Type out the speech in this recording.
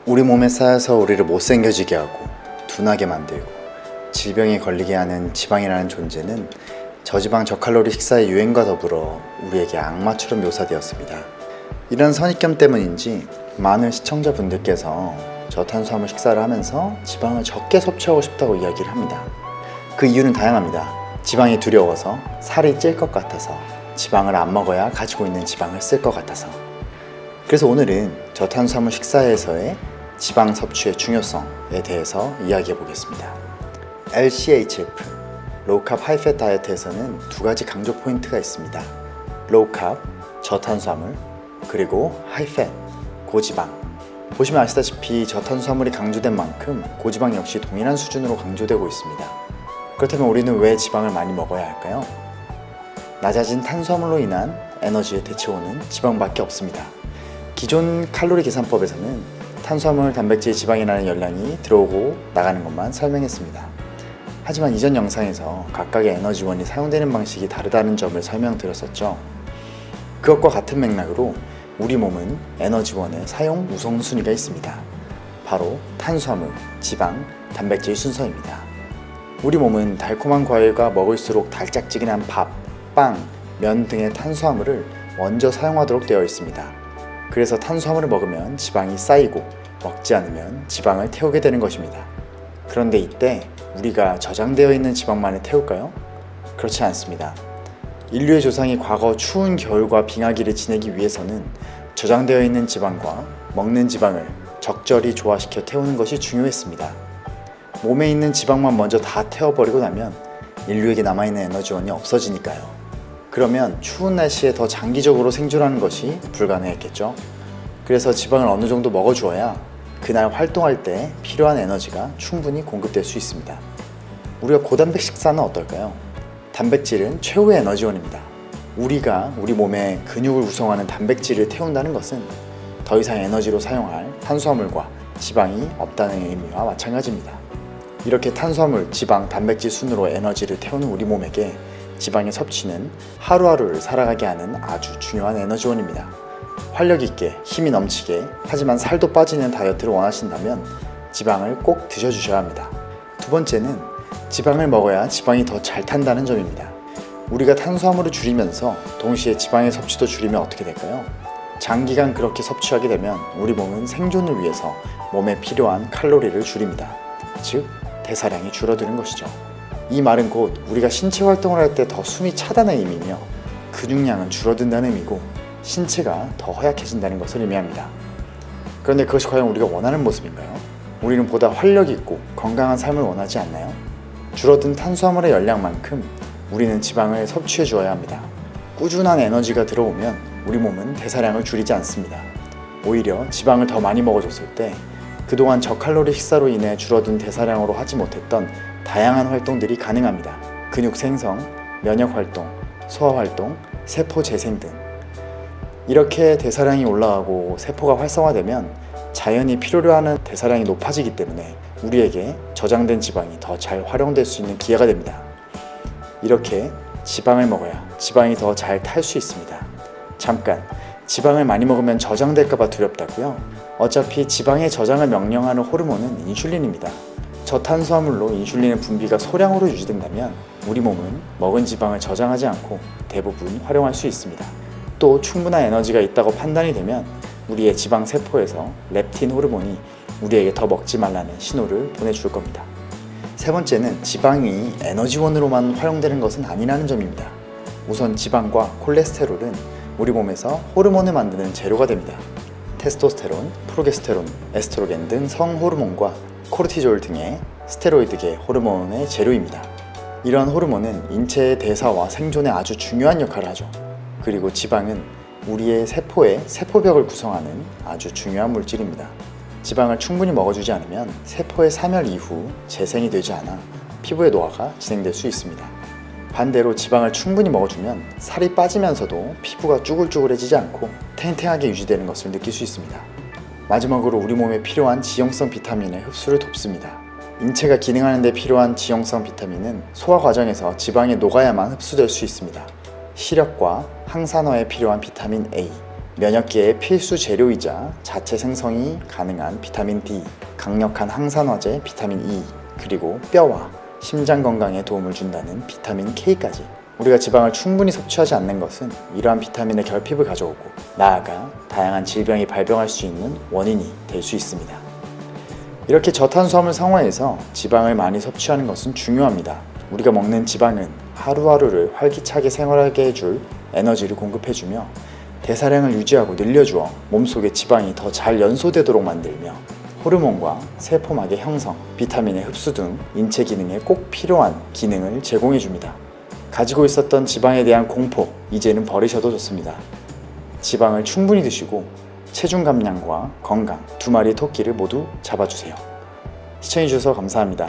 우리 몸에 쌓여서 우리를 못생겨지게 하고 둔하게 만들고 질병에 걸리게 하는 지방이라는 존재는 저지방 저칼로리 식사의 유행과 더불어 우리에게 악마처럼 묘사되었습니다. 이런 선입견 때문인지 많은 시청자분들께서 저탄수화물 식사를 하면서 지방을 적게 섭취하고 싶다고 이야기를 합니다. 그 이유는 다양합니다. 지방이 두려워서, 살이 찔 것 같아서, 지방을 안 먹어야 가지고 있는 지방을 쓸 것 같아서. 그래서 오늘은 저탄수화물 식사에서의 지방 섭취의 중요성에 대해서 이야기해 보겠습니다. LCHF, 로우캅 하이팻 다이어트에서는 두 가지 강조 포인트가 있습니다. 로우캅, 저탄수화물, 그리고 하이팻, 고지방. 보시면 아시다시피 저탄수화물이 강조된 만큼 고지방 역시 동일한 수준으로 강조되고 있습니다. 그렇다면 우리는 왜 지방을 많이 먹어야 할까요? 낮아진 탄수화물로 인한 에너지의 대체원은 지방밖에 없습니다. 기존 칼로리 계산법에서는 탄수화물, 단백질, 지방이라는 열량이 들어오고 나가는 것만 설명했습니다. 하지만 이전 영상에서 각각의 에너지원이 사용되는 방식이 다르다는 점을 설명드렸었죠. 그것과 같은 맥락으로 우리 몸은 에너지원의 사용 우선순위가 있습니다. 바로 탄수화물, 지방, 단백질 순서입니다. 우리 몸은 달콤한 과일과 먹을수록 달짝지근한 밥, 빵, 면 등의 탄수화물을 먼저 사용하도록 되어 있습니다. 그래서 탄수화물을 먹으면 지방이 쌓이고 먹지 않으면 지방을 태우게 되는 것입니다. 그런데 이때 우리가 저장되어 있는 지방만을 태울까요? 그렇지 않습니다. 인류의 조상이 과거 추운 겨울과 빙하기를 지내기 위해서는 저장되어 있는 지방과 먹는 지방을 적절히 조화시켜 태우는 것이 중요했습니다. 몸에 있는 지방만 먼저 다 태워버리고 나면 인류에게 남아있는 에너지원이 없어지니까요. 그러면 추운 날씨에 더 장기적으로 생존하는 것이 불가능했겠죠. 그래서 지방을 어느 정도 먹어주어야 그날 활동할 때 필요한 에너지가 충분히 공급될 수 있습니다. 우리가 고단백 식사는 어떨까요? 단백질은 최후의 에너지원입니다. 우리가 우리 몸에 근육을 구성하는 단백질을 태운다는 것은 더 이상 에너지로 사용할 탄수화물과 지방이 없다는 의미와 마찬가지입니다. 이렇게 탄수화물, 지방, 단백질 순으로 에너지를 태우는 우리 몸에게 지방의 섭취는 하루하루를 살아가게 하는 아주 중요한 에너지원입니다. 활력 있게, 힘이 넘치게, 하지만 살도 빠지는 다이어트를 원하신다면 지방을 꼭 드셔주셔야 합니다. 두 번째는 지방을 먹어야 지방이 더 잘 탄다는 점입니다. 우리가 탄수화물을 줄이면서 동시에 지방의 섭취도 줄이면 어떻게 될까요? 장기간 그렇게 섭취하게 되면 우리 몸은 생존을 위해서 몸에 필요한 칼로리를 줄입니다. 즉, 대사량이 줄어드는 것이죠. 이 말은 곧 우리가 신체 활동을 할 때 더 숨이 차다는 의미며 근육량은 줄어든다는 의미고 신체가 더 허약해진다는 것을 의미합니다. 그런데 그것이 과연 우리가 원하는 모습인가요? 우리는 보다 활력 있고 건강한 삶을 원하지 않나요? 줄어든 탄수화물의 열량만큼 우리는 지방을 섭취해 주어야 합니다. 꾸준한 에너지가 들어오면 우리 몸은 대사량을 줄이지 않습니다. 오히려 지방을 더 많이 먹어줬을 때 그동안 저칼로리 식사로 인해 줄어든 대사량으로 하지 못했던 다양한 활동들이 가능합니다. 근육 생성, 면역 활동, 소화 활동, 세포 재생 등. 이렇게 대사량이 올라가고 세포가 활성화되면 자연히 필요로 하는 대사량이 높아지기 때문에 우리에게 저장된 지방이 더 잘 활용될 수 있는 기회가 됩니다. 이렇게 지방을 먹어야 지방이 더 잘 탈 수 있습니다. 잠깐, 지방을 많이 먹으면 저장될까봐 두렵다고요? 어차피 지방의 저장을 명령하는 호르몬은 인슐린입니다. 저탄수화물로 인슐린의 분비가 소량으로 유지된다면 우리 몸은 먹은 지방을 저장하지 않고 대부분 활용할 수 있습니다. 또 충분한 에너지가 있다고 판단이 되면 우리의 지방 세포에서 렙틴 호르몬이 우리에게 더 먹지 말라는 신호를 보내줄 겁니다. 세 번째는 지방이 에너지원으로만 활용되는 것은 아니라는 점입니다. 우선 지방과 콜레스테롤은 우리 몸에서 호르몬을 만드는 재료가 됩니다. 테스토스테론, 프로게스테론, 에스트로겐 등 성호르몬과 코르티졸 등의 스테로이드계 호르몬의 재료입니다. 이러한 호르몬은 인체의 대사와 생존에 아주 중요한 역할을 하죠. 그리고 지방은 우리의 세포의 세포벽을 구성하는 아주 중요한 물질입니다. 지방을 충분히 먹어주지 않으면 세포의 사멸 이후 재생이 되지 않아 피부의 노화가 진행될 수 있습니다. 반대로 지방을 충분히 먹어주면 살이 빠지면서도 피부가 쭈글쭈글해지지 않고 탱탱하게 유지되는 것을 느낄 수 있습니다. 마지막으로 우리 몸에 필요한 지용성 비타민의 흡수를 돕습니다. 인체가 기능하는 데 필요한 지용성 비타민은 소화 과정에서 지방에 녹아야만 흡수될 수 있습니다. 시력과 항산화에 필요한 비타민 A, 면역계의 필수 재료이자 자체 생성이 가능한 비타민 D, 강력한 항산화제 비타민 E, 그리고 뼈와 심장 건강에 도움을 준다는 비타민 K까지. 우리가 지방을 충분히 섭취하지 않는 것은 이러한 비타민의 결핍을 가져오고 나아가 다양한 질병이 발병할 수 있는 원인이 될 수 있습니다. 이렇게 저탄수화물 생활에서 지방을 많이 섭취하는 것은 중요합니다. 우리가 먹는 지방은 하루하루를 활기차게 생활하게 해줄 에너지를 공급해주며 대사량을 유지하고 늘려주어 몸속에 지방이 더 잘 연소되도록 만들며 호르몬과 세포막의 형성, 비타민의 흡수 등 인체 기능에 꼭 필요한 기능을 제공해줍니다. 가지고 있었던 지방에 대한 공포, 이제는 버리셔도 좋습니다. 지방을 충분히 드시고 체중 감량과 건강, 두 마리의 토끼를 모두 잡아주세요. 시청해주셔서 감사합니다.